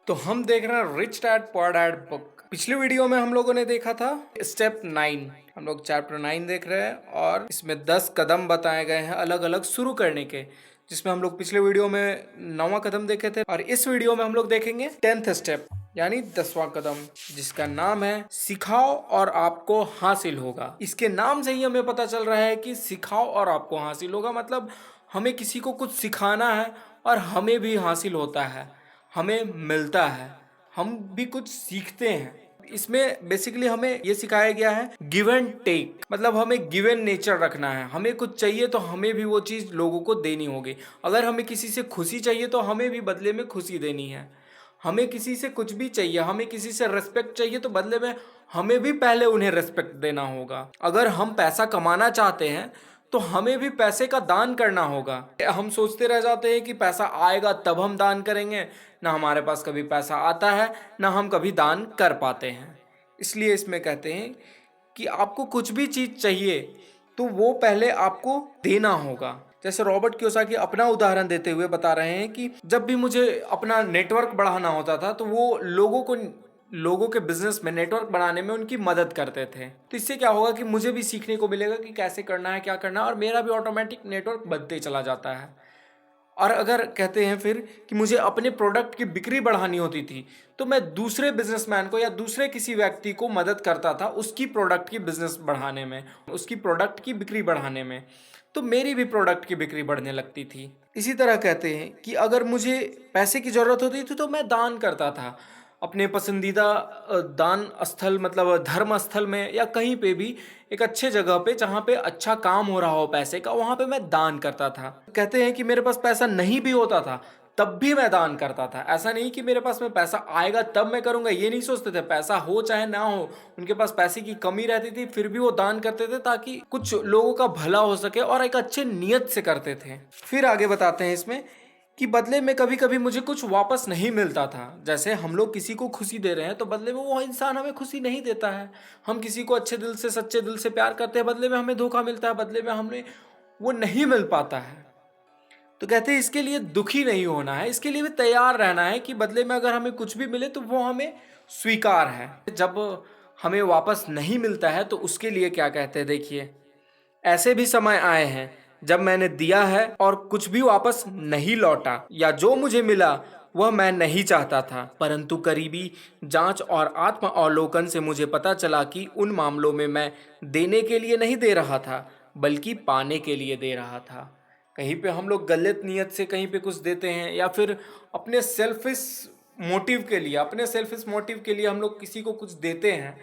तो हम देख रहे हैं rich dad poor dad book. पिछले वीडियो में हम लोगों ने देखा था स्टेप 9। हम लोग चैप्टर 9 देख रहे हैं और इसमें 10 कदम बताए गए हैं अलग अलग शुरू करने के, जिसमें हम लोग पिछले वीडियो में 9वां कदम देखे थे और इस वीडियो में हम लोग देखेंगे 10th स्टेप यानी 10वां कदम, जिसका नाम है सिखाओ और आपको हासिल होगा। इसके नाम से ही हमें पता चल रहा है कि सिखाओ और आपको हासिल होगा, मतलब हमें किसी को कुछ सिखाना है और हमें भी हासिल होता है, हमें मिलता है, हम भी कुछ सीखते हैं। इसमें बेसिकली हमें ये सिखाया गया है गिव एंड टेक, मतलब हमें गिव एंड नेचर रखना है। हमें कुछ चाहिए तो हमें भी वो चीज़ लोगों को देनी होगी। अगर हमें किसी से खुशी चाहिए तो हमें भी बदले में खुशी देनी है। हमें किसी से कुछ भी चाहिए, हमें किसी से रेस्पेक्ट चाहिए तो बदले में हमें भी पहले उन्हें रेस्पेक्ट देना होगा। अगर हम पैसा कमाना चाहते हैं तो हमें भी पैसे का दान करना होगा। हम सोचते रह जाते हैं कि पैसा आएगा तब हम दान करेंगे, ना हमारे पास कभी पैसा आता है ना हम कभी दान कर पाते हैं। इसलिए इसमें कहते हैं कि आपको कुछ भी चीज़ चाहिए तो वो पहले आपको देना होगा। जैसे रॉबर्ट कियोसाकी अपना उदाहरण देते हुए बता रहे हैं कि जब भी मुझे अपना नेटवर्क बढ़ाना होता था तो वो लोगों के बिजनेस में नेटवर्क बनाने में उनकी मदद करते थे। तो इससे क्या होगा कि मुझे भी सीखने को मिलेगा कि कैसे करना है, क्या करना है, और मेरा भी ऑटोमेटिक नेटवर्क बढ़ते चला जाता है। और अगर कहते हैं फिर कि मुझे अपने प्रोडक्ट की बिक्री बढ़ानी होती थी तो मैं दूसरे बिजनेसमैन को या दूसरे किसी व्यक्ति को मदद करता था उसकी प्रोडक्ट की बिजनेस बढ़ाने में, उसकी प्रोडक्ट की बिक्री बढ़ाने में, तो मेरी भी प्रोडक्ट की बिक्री बढ़ने लगती थी। इसी तरह कहते हैं कि अगर मुझे पैसे की ज़रूरत होती थी तो मैं दान करता था अपने पसंदीदा दान स्थल, मतलब धर्म स्थल में या कहीं पे भी एक अच्छे जगह पे जहाँ पे अच्छा काम हो रहा हो पैसे का, वहाँ पे मैं दान करता था। कहते हैं कि मेरे पास पैसा नहीं भी होता था तब भी मैं दान करता था। ऐसा नहीं कि मेरे पास में पैसा आएगा तब मैं करूँगा, ये नहीं सोचते थे। पैसा हो चाहे ना हो, उनके पास पैसे की कमी रहती थी फिर भी वो दान करते थे ताकि कुछ लोगों का भला हो सके, और एक अच्छे नियत से करते थे। फिर आगे बताते हैं इसमें कि बदले में कभी कभी मुझे कुछ वापस नहीं मिलता था। जैसे हम लोग किसी को खुशी दे रहे हैं तो बदले में वो इंसान हमें खुशी नहीं देता है। हम किसी को अच्छे दिल से सच्चे दिल से प्यार करते हैं, बदले में हमें धोखा मिलता है, बदले में हमें वो नहीं मिल पाता है। तो कहते हैं इसके लिए दुखी नहीं होना है, इसके लिए भी तैयार रहना है कि बदले में अगर हमें कुछ भी मिले तो वो हमें स्वीकार है। जब हमें वापस नहीं मिलता है तो उसके लिए क्या कहते हैं, देखिए, ऐसे भी समय आए हैं जब मैंने दिया है और कुछ भी वापस नहीं लौटा, या जो मुझे मिला वह मैं नहीं चाहता था, परंतु करीबी जांच और आत्म अवलोकन से मुझे पता चला कि उन मामलों में मैं देने के लिए नहीं दे रहा था बल्कि पाने के लिए दे रहा था। कहीं पे हम लोग गलत नियत से कहीं पे कुछ देते हैं या फिर अपने सेल्फिश मोटिव के लिए हम लोग किसी को कुछ देते हैं,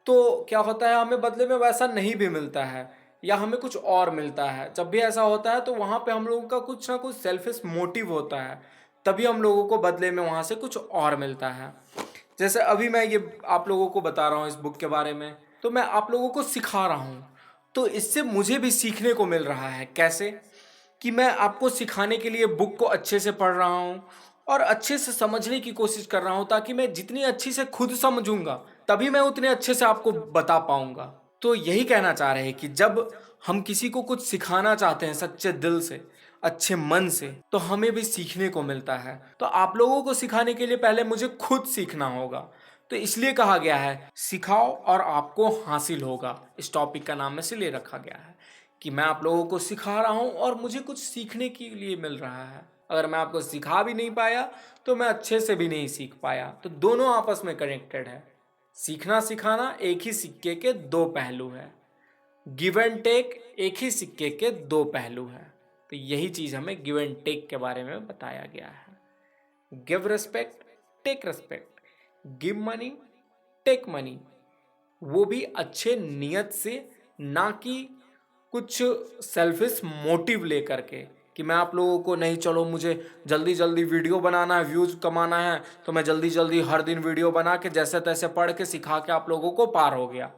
तो क्या होता है हमें बदले में वैसा नहीं भी मिलता है या हमें कुछ और मिलता है। जब भी ऐसा होता है तो वहाँ पे हम लोगों का कुछ ना कुछ सेल्फिश मोटिव होता है, तभी हम लोगों को बदले में वहाँ से कुछ और मिलता है। जैसे अभी मैं ये आप लोगों को बता रहा हूँ इस बुक के बारे में, तो मैं आप लोगों को सिखा रहा हूँ, तो इससे मुझे भी सीखने को मिल रहा है। कैसे कि मैं आपको सिखाने के लिए बुक को अच्छे से पढ़ रहा हूँ और अच्छे से समझने की कोशिश कर रहा हूँ, ताकि मैं जितनी अच्छी से खुद समझूंगा तभी मैं उतने अच्छे से आपको बता पाऊंगा। तो यही कहना चाह रहे हैं कि जब हम किसी को कुछ सिखाना चाहते हैं सच्चे दिल से, अच्छे मन से, तो हमें भी सीखने को मिलता है। तो आप लोगों को सिखाने के लिए पहले मुझे खुद सीखना होगा। तो इसलिए कहा गया है सिखाओ और आपको हासिल होगा। इस टॉपिक का नाम इसलिए रखा गया है कि मैं आप लोगों को सिखा रहा हूँ और मुझे कुछ सीखने के लिए मिल रहा है। अगर मैं आपको सिखा भी नहीं पाया तो मैं अच्छे से भी नहीं सीख पाया। तो दोनों आपस में कनेक्टेड है। सीखना सिखाना एक ही सिक्के के दो पहलू है। गिव एंड टेक एक ही सिक्के के दो पहलू है। तो यही चीज़ हमें गिव एंड टेक के बारे में बताया गया है। Give respect, take respect, give money, take money, वो भी अच्छे नियत से, ना कि कुछ सेल्फिश मोटिव लेकर के कि मैं आप लोगों को, नहीं चलो मुझे जल्दी जल्दी वीडियो बनाना है, व्यूज़ कमाना है, तो मैं जल्दी जल्दी हर दिन वीडियो बना के जैसे तैसे पढ़ के सिखा के आप लोगों को पार हो गया,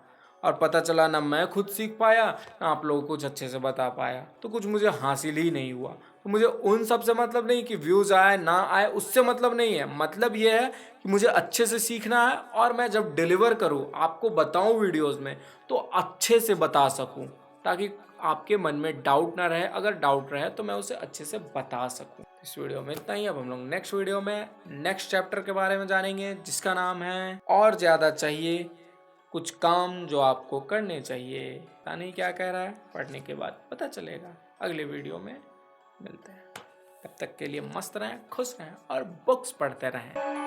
और पता चला ना मैं खुद सीख पाया ना आप लोगों को कुछ अच्छे से बता पाया, तो कुछ मुझे हासिल ही नहीं हुआ। तो मुझे उन सब से मतलब नहीं कि व्यूज़ आए ना आए, उससे मतलब नहीं है। मतलब ये है कि मुझे अच्छे से सीखना है और मैं जब डिलीवर करूँ, आपको बताऊँ वीडियोज़ में, तो अच्छे से बता सकूँ, ताकि आपके मन में डाउट ना रहे। अगर डाउट रहे तो मैं उसे अच्छे से बता सकूं। इस वीडियो में इतना ही। अब हम लोग नेक्स्ट वीडियो में नेक्स्ट चैप्टर के बारे में जानेंगे, जिसका नाम है और ज़्यादा चाहिए कुछ काम जो आपको करने चाहिए। पता नहीं क्या कह रहा है, पढ़ने के बाद पता चलेगा। अगले वीडियो में मिलते हैं, तब तक के लिए मस्त रहें, खुश रहें और बुक्स पढ़ते रहें।